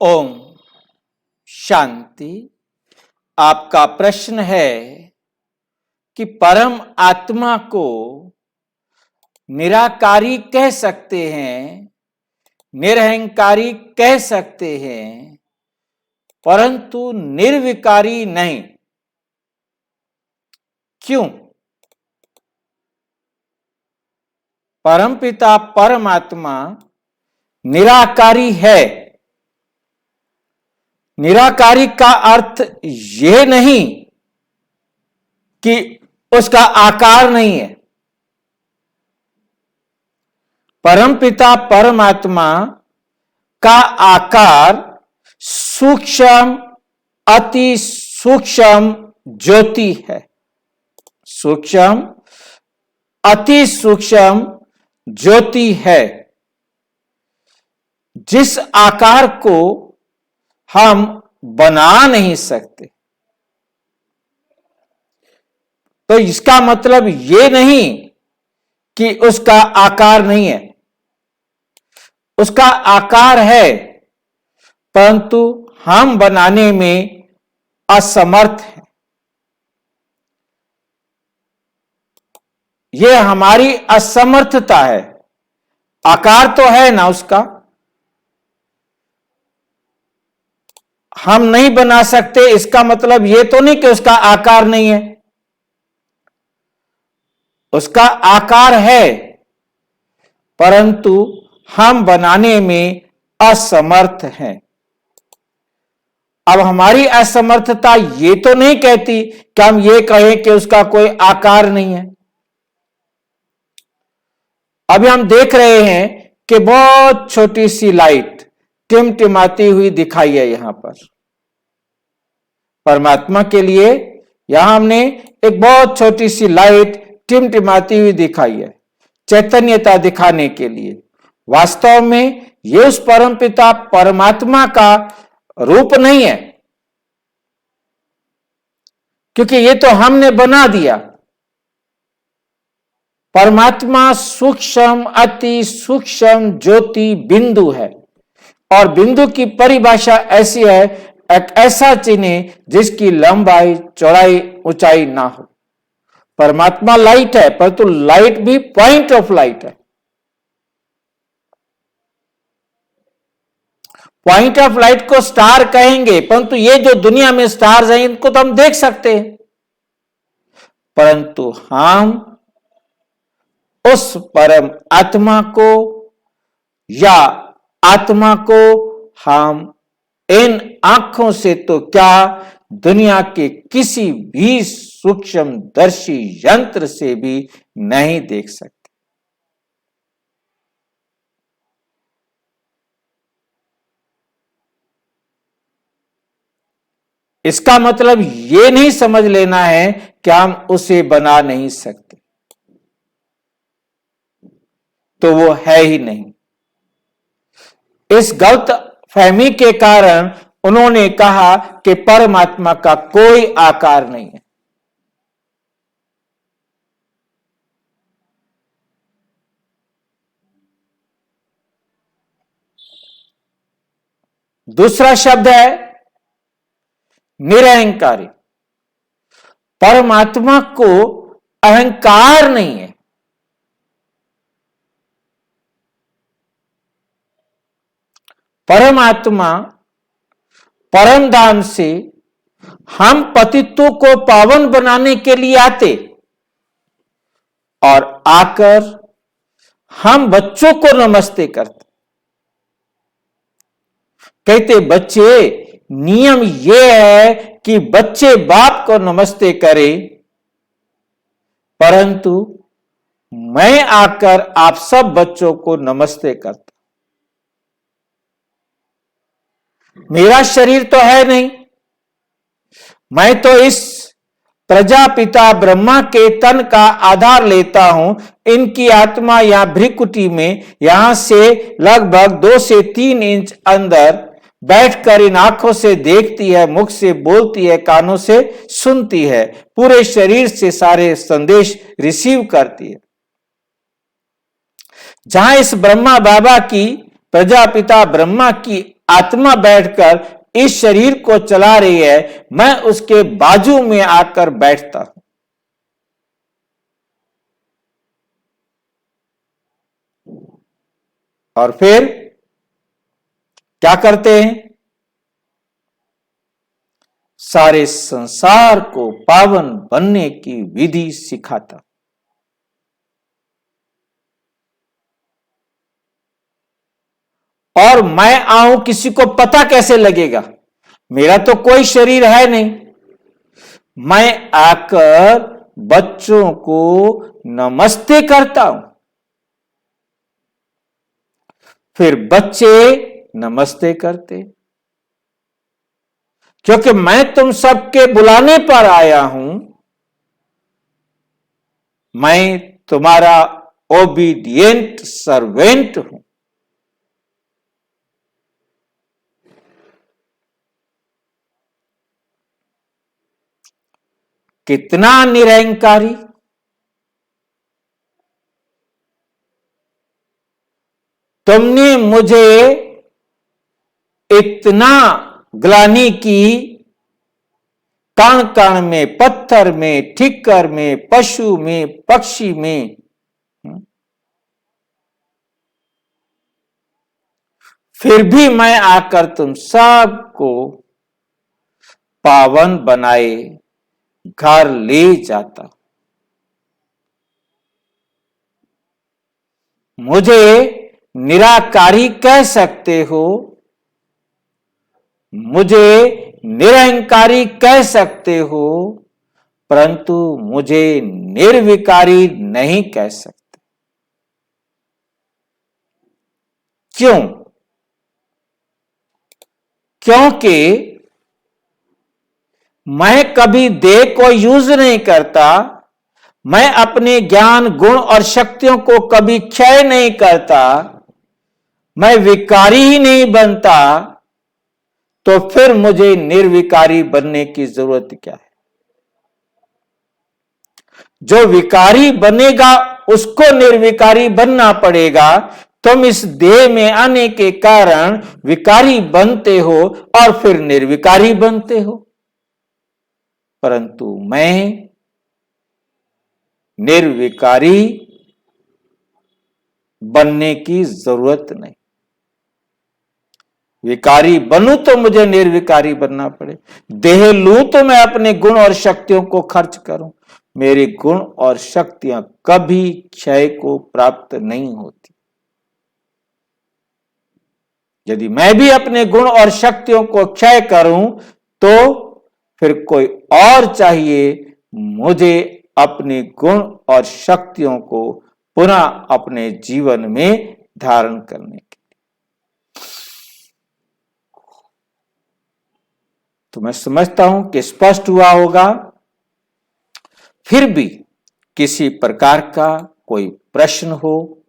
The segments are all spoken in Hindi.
ओम शांति। आपका प्रश्न है कि परम आत्मा को निराकारी कह सकते हैं, निरहंकारी कह सकते हैं, परंतु निर्विकारी नहीं। क्यों? परमपिता परमात्मा निराकारी है। निराकारी का अर्थ यह नहीं कि उसका आकार नहीं है। परमपिता परमात्मा का आकार सूक्ष्म, अति सूक्ष्म ज्योति है। सूक्ष्म, अति सूक्ष्म ज्योति है, जिस आकार को हम बना नहीं सकते। तो इसका मतलब यह नहीं कि उसका आकार नहीं है। उसका आकार है, परंतु हम बनाने में असमर्थ हैं। यह हमारी असमर्थता है। आकार तो है ना उसका, हम नहीं बना सकते। इसका मतलब यह तो नहीं कि उसका आकार नहीं है। उसका आकार है, परंतु हम बनाने में असमर्थ हैं। अब हमारी असमर्थता ये तो नहीं कहती कि हम ये कहें कि उसका कोई आकार नहीं है। अभी हम देख रहे हैं कि बहुत छोटी सी लाइट टिमटिमाती हुई दिखाई है। यहां पर परमात्मा के लिए यहां हमने एक बहुत छोटी सी लाइट टिमटिमाती हुई दिखाई है, चैतन्यता दिखाने के लिए। वास्तव में यह उस परमपिता परमात्मा का रूप नहीं है, क्योंकि यह तो हमने बना दिया। परमात्मा सूक्ष्म, अति सूक्ष्म ज्योति बिंदु है, और बिंदु की परिभाषा ऐसी है, एक ऐसा चिन्ह जिसकी लंबाई, चौड़ाई, ऊंचाई ना हो। परमात्मा लाइट है, परंतु लाइट भी पॉइंट ऑफ लाइट है। पॉइंट ऑफ लाइट को स्टार कहेंगे, परंतु ये जो दुनिया में स्टार्स हैं इनको तो हम देख सकते हैं, परंतु हम उस परम आत्मा को या आत्मा को हम इन आंखों से तो क्या, दुनिया के किसी भी सूक्ष्मदर्शी यंत्र से भी नहीं देख सकते। इसका मतलब यह नहीं समझ लेना है कि हम उसे बना नहीं सकते, तो वो है ही नहीं। इस गलत फहमी के कारण उन्होंने कहा कि परमात्मा का कोई आकार नहीं है। दूसरा शब्द है निरहंकारी। परमात्मा को अहंकार नहीं है। परमात्मा परम धाम से हम पतितों को पावन बनाने के लिए आते, और आकर हम बच्चों को नमस्ते करते। कहते बच्चे, नियम यह है कि बच्चे बाप को नमस्ते करें, परंतु मैं आकर आप सब बच्चों को नमस्ते करता। मेरा शरीर तो है नहीं, मैं तो इस प्रजापिता ब्रह्मा के तन का आधार लेता हूं। इनकी आत्मा यहां भ्रिकुटी में, यहां से लगभग 2 से 3 इंच अंदर बैठकर इन आंखों से देखती है, मुख से बोलती है, कानों से सुनती है, पूरे शरीर से सारे संदेश रिसीव करती है। जहां इस ब्रह्मा बाबा की, प्रजापिता ब्रह्मा की आत्मा बैठकर इस शरीर को चला रही है, मैं उसके बाजू में आकर बैठता हूं। और फिर क्या करते हैं? सारे संसार को पावन बनने की विधि सिखाता। और मैं आऊं, किसी को पता कैसे लगेगा? मेरा तो कोई शरीर है नहीं। मैं आकर बच्चों को नमस्ते करता हूं, फिर बच्चे नमस्ते करते, क्योंकि मैं तुम सबके बुलाने पर आया हूं। मैं तुम्हारा ओबीडिएंट सर्वेंट हूं। कितना निरहंकारी! तुमने मुझे इतना ग्लानि की, कण कण में, पत्थर में, ठिक्कर में, पशु में, पक्षी में, फिर भी मैं आकर तुम सबको पावन बनाए घर ले जाता। मुझे निराकारी कह सकते हो, मुझे निरहंकारी कह सकते हो, परंतु मुझे निर्विकारी नहीं कह सकते। क्यों? क्योंकि मैं कभी देह को यूज नहीं करता, मैं अपने ज्ञान, गुण और शक्तियों को कभी क्षय नहीं करता, मैं विकारी ही नहीं बनता, तो फिर मुझे निर्विकारी बनने की जरूरत क्या है? जो विकारी बनेगा उसको निर्विकारी बनना पड़ेगा। तुम इस देह में आने के कारण विकारी बनते हो और फिर निर्विकारी बनते हो, परंतु मैं निर्विकारी बनने की जरूरत नहीं। विकारी बनूं तो मुझे निर्विकारी बनना पड़े, देह लूं तो मैं अपने गुण और शक्तियों को खर्च करूं। मेरे गुण और शक्तियां कभी क्षय को प्राप्त नहीं होती। यदि मैं भी अपने गुण और शक्तियों को क्षय करूं तो फिर कोई और चाहिए मुझे अपने गुण और शक्तियों को पुनः अपने जीवन में धारण करने के। तो मैं समझता हूं कि स्पष्ट हुआ होगा। फिर भी किसी प्रकार का कोई प्रश्न हो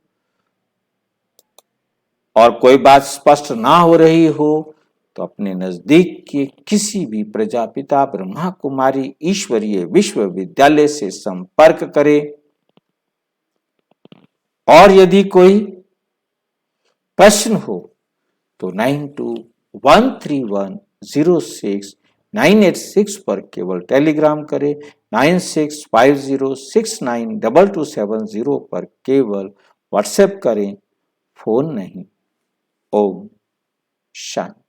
और कोई बात स्पष्ट ना हो रही हो तो अपने नजदीक के किसी भी प्रजापिता ब्रह्मा कुमारी ईश्वरीय विश्वविद्यालय से संपर्क करें। और यदि कोई प्रश्न हो तो 9213106986 पर केवल टेलीग्राम करें। 9650692270 पर केवल व्हाट्सएप करें, फोन नहीं। ओम शांति।